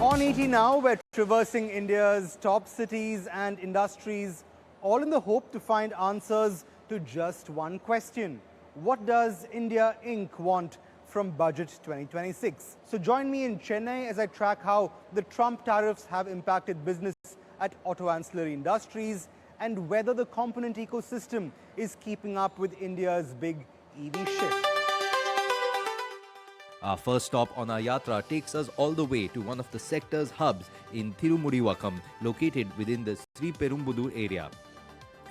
On ET now, we're traversing India's top cities and industries, all in the hope to find answers to just one question. What does India Inc. want from Budget 2026? So join me in Chennai as I track how the Trump tariffs have impacted business at auto ancillary industries and whether the component ecosystem is keeping up with India's big EV shift. Our first stop on our Yatra takes us all the way to one of the sector's hubs in Thirumudivakam, located within the Sri Perumbudur area.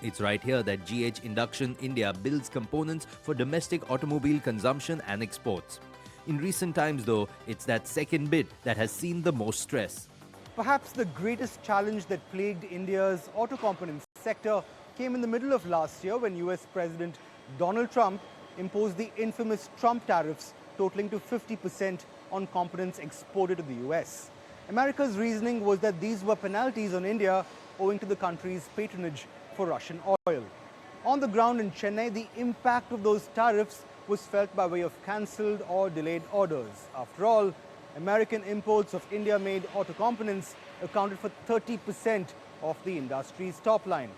It's right here that GH Induction India builds components for domestic automobile consumption and exports. In recent times though, it's that second bit that has seen the most stress. Perhaps the greatest challenge that plagued India's auto components sector came in the middle of last year when US President Donald Trump imposed the infamous Trump tariffs totaling to 50% on components exported to the US. America's reasoning was that these were penalties on India owing to the country's patronage for Russian oil. On the ground in Chennai, the impact of those tariffs was felt by way of cancelled or delayed orders. After all, American imports of India-made auto components accounted for 30% of the industry's top line.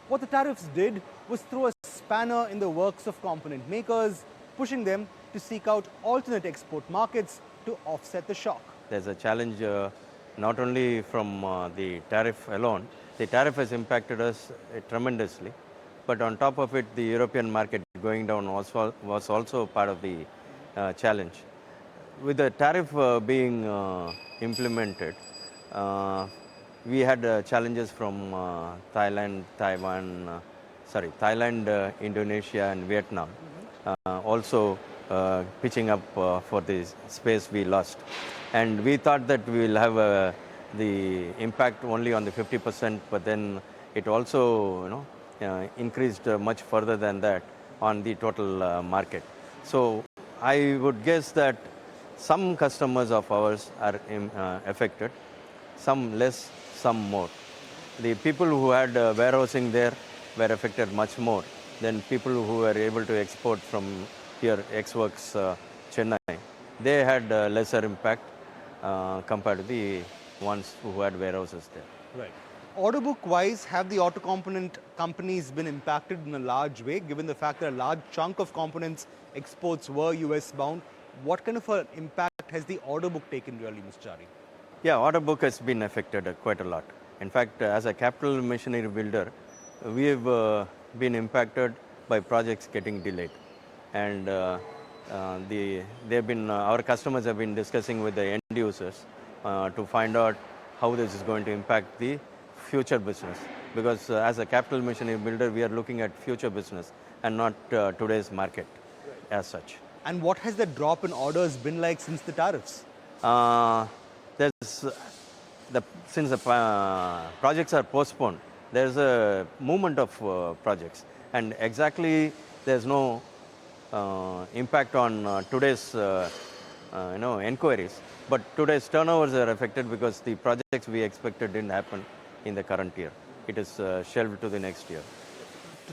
What the tariffs did was throw a spanner in the works of component makers, pushing them to seek out alternate export markets to offset the shock. There's a challenge not only from the tariff alone. The tariff has impacted us tremendously, but on top of it, the European market going down was also part of the challenge. With the tariff being implemented, we had challenges from Thailand, Indonesia and Vietnam. Also pitching up for the space we lost. And we thought that we will have the impact only on the 50%, but then it also increased much further than that on the total market. So I would guess that some customers of ours are affected, some less, some more. The people who had warehousing there were affected much more than people who were able to export from here, X-Works Chennai. They had lesser impact compared to the ones who had warehouses there. Right. Order book-wise, have the auto component companies been impacted in a large way, given the fact that a large chunk of components exports were US-bound? What kind of an impact has the order book taken really, Mr. Chari? Yeah, order book has been affected quite a lot. In fact, as a capital machinery builder, we have been impacted by projects getting delayed. And our customers have been discussing with the end users to find out how this is going to impact the future business. Because as a capital machinery builder, we are looking at future business and not today's market as such. And what has the drop in orders been like since the tariffs? Since the projects are postponed, there's a movement of projects. And exactly there's no impact on today's inquiries, but today's turnovers are affected because the projects we expected didn't happen in the current year. It is shelved to the next year.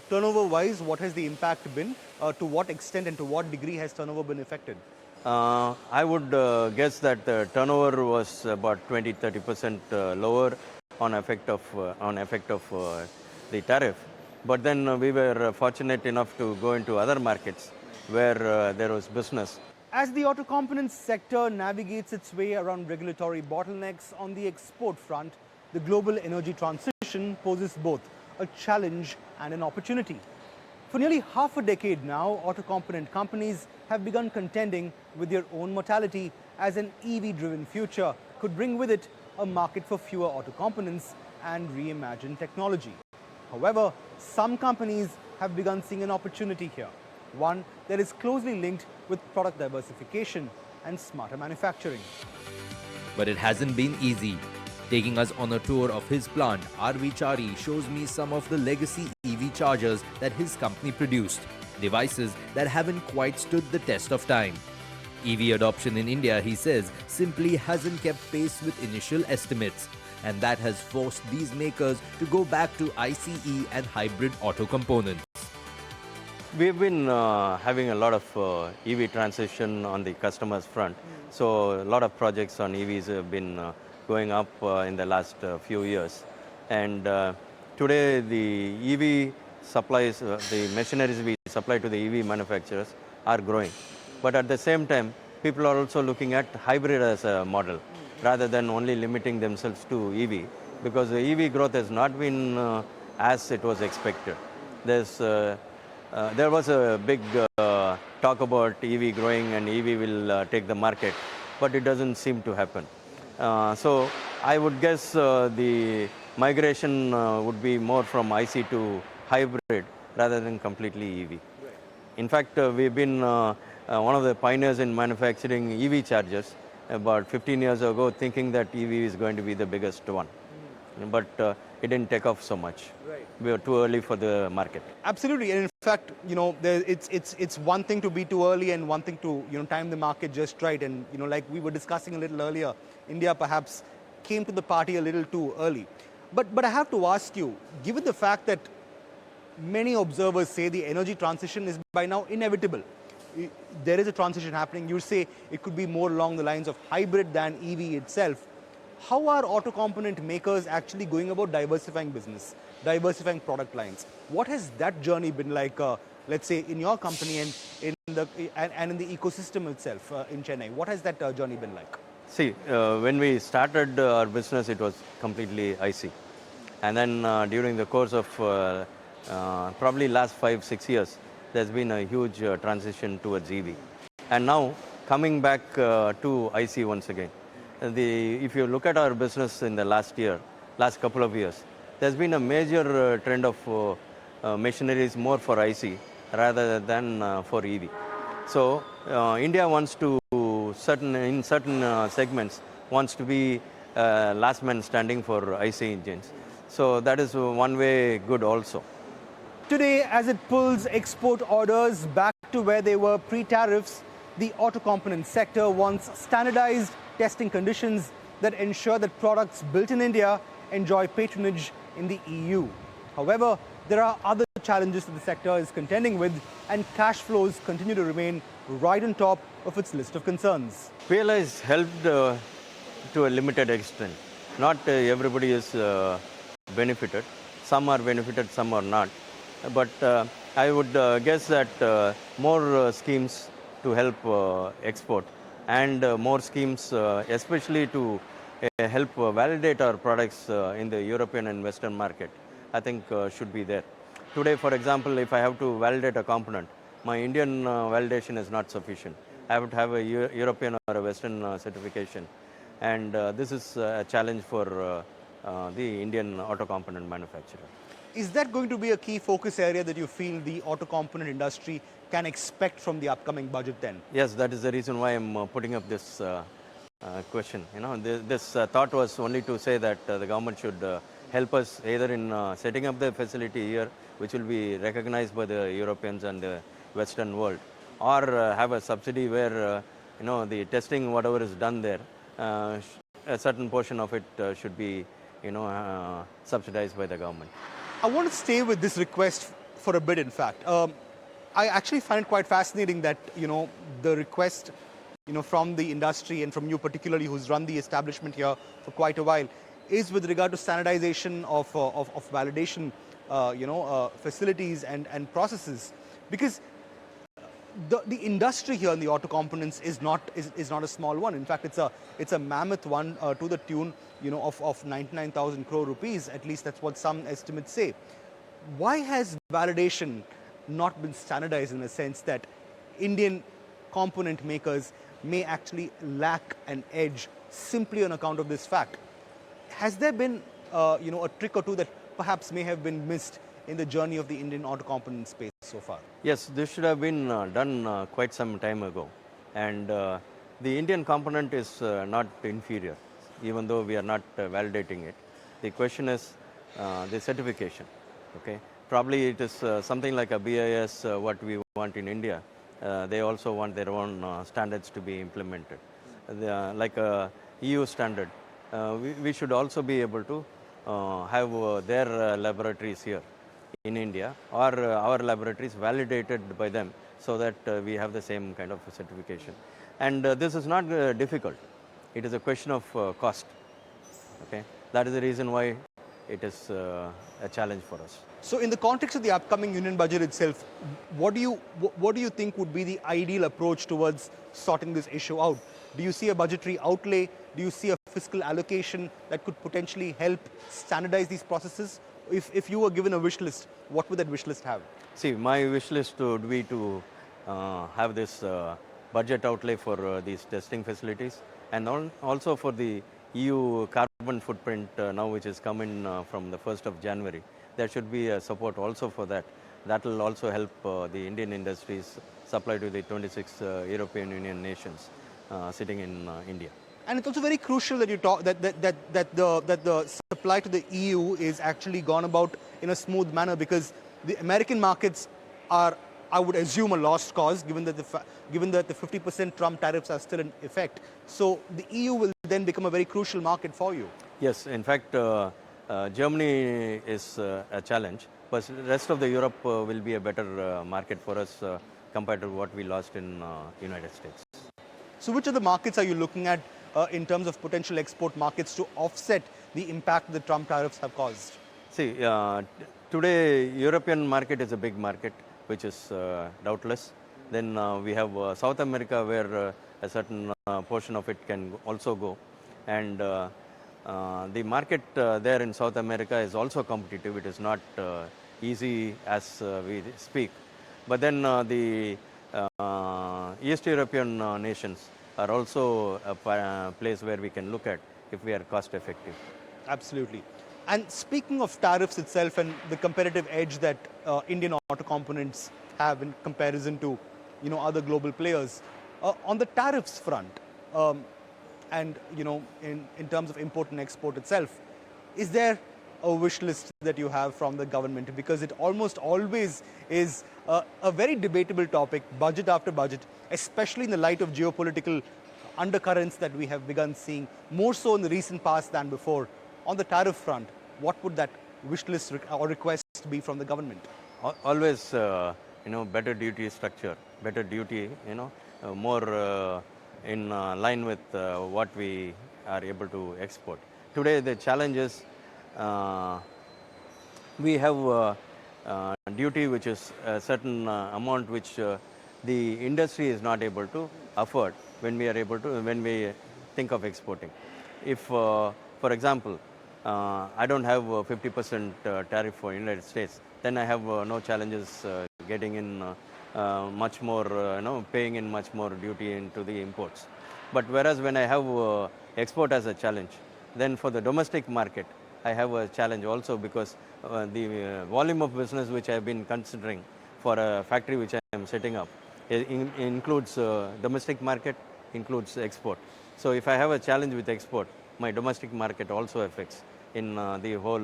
Turnover-wise, what has the impact been? To what extent and to what degree has turnover been affected? I would guess that the turnover was about 20-30% lower on effect of the tariff. But then we were fortunate enough to go into other markets where there was business. As the auto components sector navigates its way around regulatory bottlenecks on the export front, the global energy transition poses both a challenge and an opportunity. For nearly half a decade now, auto component companies have begun contending with their own mortality as an EV-driven future could bring with it a market for fewer auto components and reimagined technology. However, some companies have begun seeing an opportunity here, one that is closely linked with product diversification and smarter manufacturing. But it hasn't been easy. Taking us on a tour of his plant, Chari shows me some of the legacy EV chargers that his company produced, devices that haven't quite stood the test of time. EV adoption in India, he says, simply hasn't kept pace with initial estimates, and that has forced these makers to go back to ICE and hybrid auto components. We've been having a lot of EV transition on the customers front. So a lot of projects on EVs have been going up in the last few years. And today the EV supplies, the machineries we supply to the EV manufacturers are growing. But at the same time, people are also looking at hybrid as a model rather than only limiting themselves to EV, because the EV growth has not been as it was expected. There was a big talk about EV growing and EV will take the market, but it doesn't seem to happen. So I would guess the migration would be more from IC to hybrid rather than completely EV. In fact, we've been one of the pioneers in manufacturing EV chargers about 15 years ago, thinking that EV is going to be the biggest one. But it didn't take off so much. Right. We were too early for the market. Absolutely, and in fact, it's one thing to be too early and one thing to time the market just right. And like we were discussing a little earlier, India perhaps came to the party a little too early. But I have to ask you, given the fact that many observers say the energy transition is by now inevitable, there is a transition happening. You say it could be more along the lines of hybrid than EV itself. How are auto component makers actually going about diversifying business, diversifying product lines? What has that journey been like, let's say, in your company and in the ecosystem itself in Chennai? What has that journey been like? See, when we started our business, it was completely IC. And then during the course of probably last 5-6 years, there's been a huge transition towards EV. And now, coming back to IC once again. If you look at our business in the last couple of years, there's been a major trend of machineries more for IC rather than for EV. So India wants to, in certain segments, wants to be last man standing for IC engines. So that is one way good also. Today, as it pulls export orders back to where they were pre-tariffs, the auto component sector wants standardized testing conditions that ensure that products built in India enjoy patronage in the EU. However, there are other challenges that the sector is contending with, and cash flows continue to remain right on top of its list of concerns. PLI has helped to a limited extent. Not everybody is benefited. Some are benefited, some are not. But I would guess that more schemes to help export and more schemes, especially to help validate our products in the European and Western market, I think should be there. Today, for example, if I have to validate a component, my Indian validation is not sufficient. I have to have a European or a Western certification. And this is a challenge for the Indian auto component manufacturer. Is that going to be a key focus area that you feel the auto component industry can expect from the upcoming budget then? Yes, that is the reason why I'm putting up this question. This thought was only to say that the government should help us either in setting up the facility here, which will be recognized by the Europeans and the Western world, or have a subsidy where the testing, whatever is done there, a certain portion of it should be subsidized by the government. I want to stay with this request for a bit, in fact. I actually find it quite fascinating that, the request, from the industry and from you particularly, who's run the establishment here for quite a while, is with regard to standardization of validation, facilities and processes. Because the industry here in the auto components is not a small one. In fact, it's a mammoth one to the tune of 99,000 crore rupees. At least that's what some estimates say. Why has validation not been standardized in the sense that Indian component makers may actually lack an edge simply on account of this fact? Has there been a trick or two that perhaps may have been missed in the journey of the Indian auto component space so far? Yes, this should have been done quite some time ago. And the Indian component is not inferior, even though we are not validating it. The question is the certification. Okay, probably it is something like a BIS, what we want in India. They also want their own standards to be implemented. Like a EU standard, we should also be able to have their laboratories here in India, or our laboratories validated by them, so that we have the same kind of certification. And this is not difficult. It is a question of cost. Okay, that is the reason why it is a challenge for us. So in the context of the upcoming union budget itself, what do you think would be the ideal approach towards sorting this issue out? Do you see a budgetary outlay? Do you see a fiscal allocation that could potentially help standardize these processes? If you were given a wish list, what would that wish list have? See, my wish list would be to have this budget outlay for these testing facilities, and also for the EU carbon footprint now, which is coming from the 1st of January. There should be a support also for that. That will also help the Indian industries supply to the 26 European Union nations sitting in India. And it's also very crucial that you talk that the supply to the EU is actually gone about in a smooth manner, because the American markets are, I would assume, a lost cause, given that the 50% Trump tariffs are still in effect. So the EU will then become a very crucial market for you. Yes, in fact, Germany is a challenge, but the rest of the Europe will be a better market for us compared to what we lost in United States. So which of the markets are you looking at in terms of potential export markets to offset the impact the Trump tariffs have caused? See, today European market is a big market, which is doubtless. Then we have South America, where a certain portion of it can also go. And the market there in South America is also competitive. It is not easy as we speak. But then the East European nations are also a place where we can look at if we are cost effective. Absolutely. And speaking of tariffs itself and the competitive edge that Indian auto components have in comparison to other global players, on the tariffs front, and in terms of import and export itself, is there a wish list that you have from the government? Because it almost always is a very debatable topic, budget after budget, especially in the light of geopolitical undercurrents that we have begun seeing, more so in the recent past than before. On the tariff front, what would that wish list or request be from the government? Always, better duty structure, better duty, more in line with what we are able to export. Today, the challenge is we have duty which is a certain amount which the industry is not able to afford when we think of exporting. If, for example, I don't have 50% tariff for United States, then I have no challenges getting in much more, paying in much more duty into the imports. But whereas when I have export as a challenge, then for the domestic market, I have a challenge also, because the volume of business which I have been considering for a factory which I am setting up includes domestic market, includes export. So if I have a challenge with export, my domestic market also affects in the whole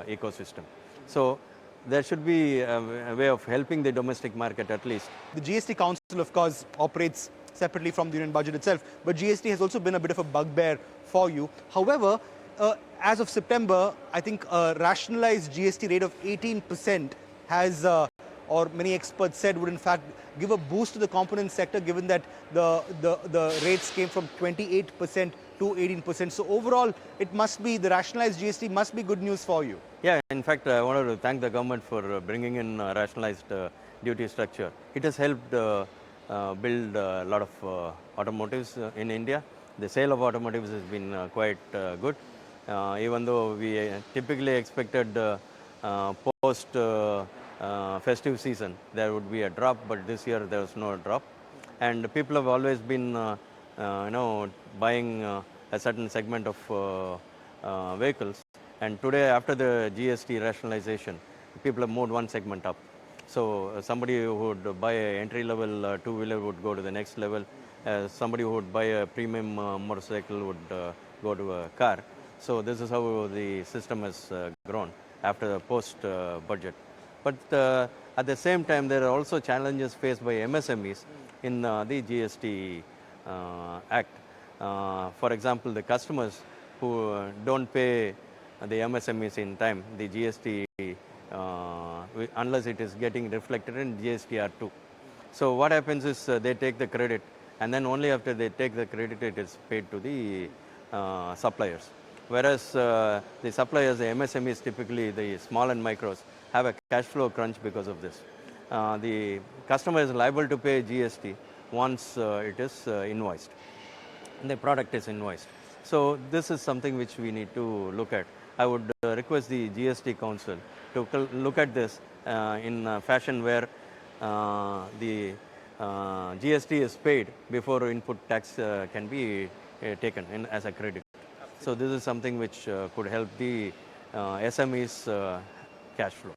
ecosystem. So there should be a way of helping the domestic market at least. The GST Council, of course, operates separately from the Union budget itself, but GST has also been a bit of a bugbear for you. However, as of September, I think a rationalized GST rate of 18% has, or many experts said, would in fact give a boost to the component sector, given that the rates came from 28% to 18%. So overall, it must be, the rationalized GST must be good news for you. Yeah, in fact, I wanted to thank the government for bringing in rationalized duty structure. It has helped build a lot of automotives in India. The sale of automotives has been quite good. Even though we typically expected post festive season there would be a drop, but this year there was no drop, and people have always been buying a certain segment of vehicles, and today after the GST rationalization, people have moved one segment up. So somebody who would buy an entry level two-wheeler would go to the next level. Somebody who would buy a premium motorcycle would go to a car. So this is how the system has grown after the post-budget. But at the same time, there are also challenges faced by MSMEs in the GST Act. For example, the customers who don't pay the MSMEs in time, the GST, unless it is getting reflected in GSTR2. So what happens is they take the credit, and then only after they take the credit, it is paid to the suppliers. Whereas the suppliers, the MSMEs, typically the small and micros, have a cash flow crunch because of this. The customer is liable to pay GST once it is invoiced, and the product is invoiced. So this is something which we need to look at. I would request the GST Council to look at this in a fashion where the GST is paid before input tax can be taken in as a credit. So this is something which could help the SMEs cash flow.